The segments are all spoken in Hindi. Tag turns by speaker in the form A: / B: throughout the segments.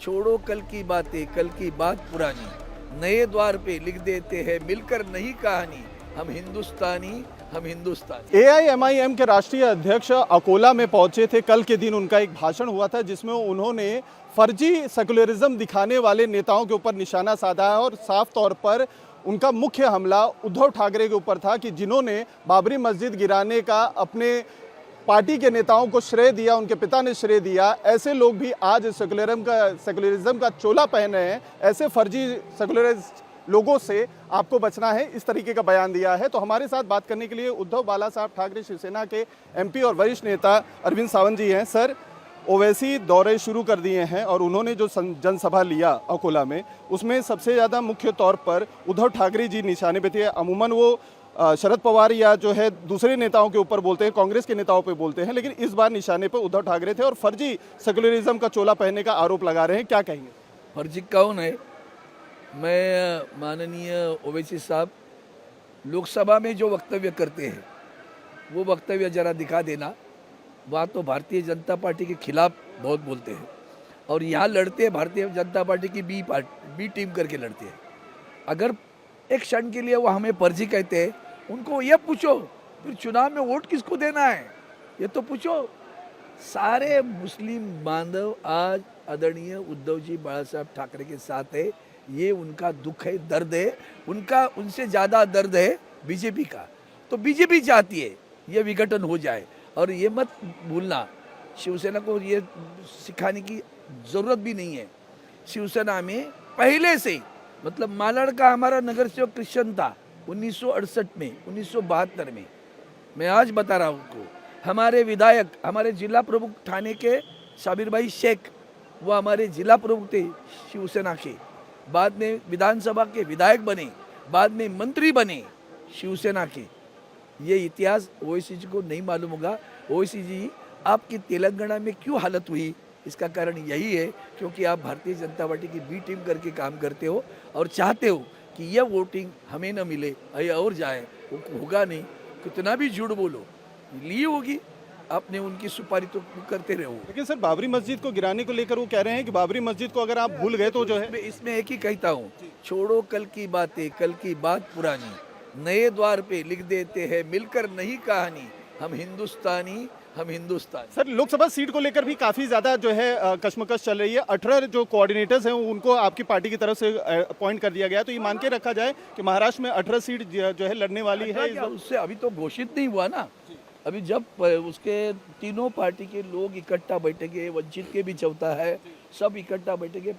A: छोड़ो कल की बातें, कल की बात पुरानी, नए द्वार पे लिख देते हैं मिलकर नई कहानी, हम हिंदुस्तानी, हम हिंदुस्तानी।
B: एआईएमआईएम के राष्ट्रीय अध्यक्ष अकोला में पहुंचे थे। कल के दिन उनका एक भाषण हुआ था जिसमें उन्होंने फर्जी सेकुलरिज्म दिखाने वाले नेताओं के ऊपर निशाना साधा है और साफ तौर पर उनका मुख्य हमला उद्धव ठाकरे के ऊपर था कि जिन्होंने बाबरी मस्जिद गिराने का अपने पार्टी के नेताओं को श्रेय दिया, उनके पिता ने श्रेय दिया। ऐसे लोग भी आज सेकुलरिज्म का चोला पहने हैं। ऐसे फर्जी सेकुलरिस्ट लोगों से आपको बचना है, इस तरीके का बयान दिया है। तो हमारे साथ बात करने के लिए उद्धव बाला साहब ठाकरे शिवसेना के एमपी और वरिष्ठ नेता अरविंद सावंत जी हैं। सर, ओवैसी दौरे शुरू कर दिए हैं और उन्होंने जो जनसभा लिया अकोला में, उसमें सबसे ज़्यादा मुख्य तौर पर उद्धव ठाकरे जी निशाने पे थे। अमूमन वो शरद पवार या जो है दूसरे नेताओं के ऊपर बोलते हैं, कांग्रेस के नेताओं पे बोलते हैं, लेकिन इस बार निशाने पे उद्धव ठाकरे थे और फर्जी सेकुलरिज्म का चोला पहनने का आरोप लगा रहे हैं। क्या कहेंगे?
A: फर्जी कौन है? मैं माननीय ओवैसी साहब लोकसभा में जो वक्तव्य करते हैं वो वक्तव्य जरा दिखा देना। वहाँ तो भारतीय जनता पार्टी के खिलाफ बहुत बोलते हैं और यहाँ लड़ते हैं भारतीय जनता पार्टी की बी टीम करके लड़ते हैं। अगर एक क्षण के लिए वो हमें फर्जी कहते हैं, उनको ये पूछो फिर चुनाव में वोट किसको देना है, ये तो पूछो। सारे मुस्लिम बांधव आज आदरणीय उद्धव जी बाला साहब ठाकरे के साथ है। ये उनका दुख है, दर्द है उनका। उनसे ज़्यादा दर्द है बीजेपी का। तो बीजेपी चाहती है ये विघटन हो जाए। और ये मत भूलना, शिवसेना को ये सिखाने की ज़रूरत भी नहीं है। शिवसेना में पहले से ही, मतलब मालाड का हमारा नगर सेवक क्रिश्चियन था 1968 में, 1972 में। मैं आज बता रहा हूँ उनको, हमारे विधायक, हमारे जिला प्रमुख थाने के साबिर भाई शेख, वो हमारे जिला प्रमुख थे शिवसेना के। बाद में विधानसभा के विधायक बने, बाद में मंत्री बने शिवसेना के। ये इतिहास ओवैसी जी को नहीं मालूम होगा। ओवैसी जी, आपकी तेलंगाना में क्यों हालत हुई, इसका कारण यही है क्योंकि आप भारतीय जनता पार्टी की बी टीम करके काम करते हो और चाहते हो कि यह वोटिंग हमें न मिले और जाए। होगा नहीं, कितना भी झूठ बोलो, ली होगी आपने, उनकी सुपारी तो करते रहो।
B: लेकिन सर, बाबरी मस्जिद को गिराने को लेकर वो कह रहे हैं कि बाबरी मस्जिद को अगर आप भूल गए तो जो है,
A: इसमें एक ही कहता हूँ, छोड़ो कल की बातें, कल की बात पुरानी, नए द्वार पे लिख देते हैं मिलकर नई कहानी, हम हिंदुस्तानी, हम हिंदुस्तान।
B: सर, लोकसभा सीट को लेकर भी काफी ज्यादा जो है कश्मकश चल रही है। 18 जो कोऑर्डिनेटर्स हैं उनको आपकी पार्टी की तरफ से अपॉइंट कर दिया गया। तो ये मान के रखा जाए कि महाराष्ट्र में 18 सीट जो है लड़ने वाली है।
A: उससे अभी तो घोषित नहीं हुआ ना। अभी जब उसके तीनों पार्टी के लोग इकट्ठा बैठेंगे, वंचित के भी चौथा है, सब इकट्ठा बैठेंगे,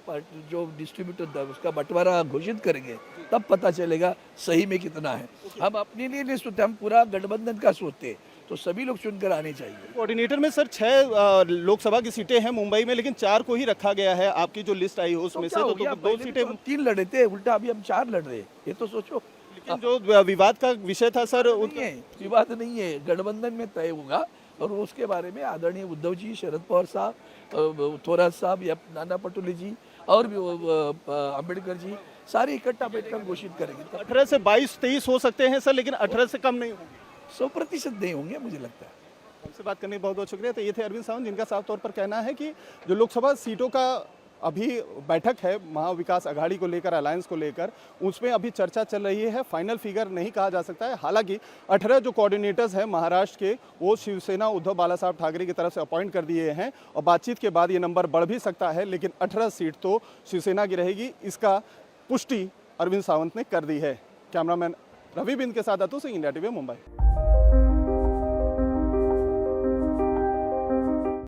A: जो डिस्ट्रीब्यूटर उसका बंटवारा घोषित करेंगे, तब पता चलेगा सही में कितना है। हम अपने लिए नहीं सोचते, हम पूरा गठबंधन का सोचते हैं। तो सभी लोग चुनकर आने चाहिए।
B: कोऑर्डिनेटर में सर 6 लोकसभा की सीटें हैं मुंबई में, लेकिन 4 को ही रखा गया है। आपकी जो लिस्ट आई हो उसमें से तो 2 सीटें,
A: 3 लड़े थे, उल्टा अभी हम 4 लड़ रहे हैं। ये तो सोचो।
B: लेकिन जो विवाद का विषय था सर,
A: विवाद नहीं है, गठबंधन में तय होगा और उसके बारे में आदरणीय उद्धव जी, शरद पवार साहब, थोरात साहब या नाना पटोले जी और भी अम्बेडकर जी, सारे इकट्ठा बैठकर घोषित करेंगे।
B: 18 से 22-23 हो सकते हैं सर, लेकिन 18 से कम नहीं होंगे।
A: 100% नहीं होंगे मुझे लगता है।
B: हमसे बात करने के बहुत बहुत शुक्रिया। तो ये थे अरविंद सावंत, जिनका साफ तौर पर कहना है कि जो लोकसभा सीटों का अभी बैठक है महाविकास अघाड़ी को लेकर, अलायंस को लेकर, उसमें अभी चर्चा चल रही है। फाइनल फिगर नहीं कहा जा सकता है। हालांकि 18 जो कोऑर्डिनेटर्स हैं महाराष्ट्र के, वो शिवसेना उद्धव बाला साहब ठाकरे की तरफ से अपॉइंट कर दिए हैं और बातचीत के बाद ये नंबर बढ़ भी सकता है, लेकिन 18 सीट तो शिवसेना की रहेगी। इसका पुष्टि अरविंद सावंत ने कर दी है। कैमरामैन रवि बिंद के साथ अतु सिंह, इंडिया टीवी मुंबई।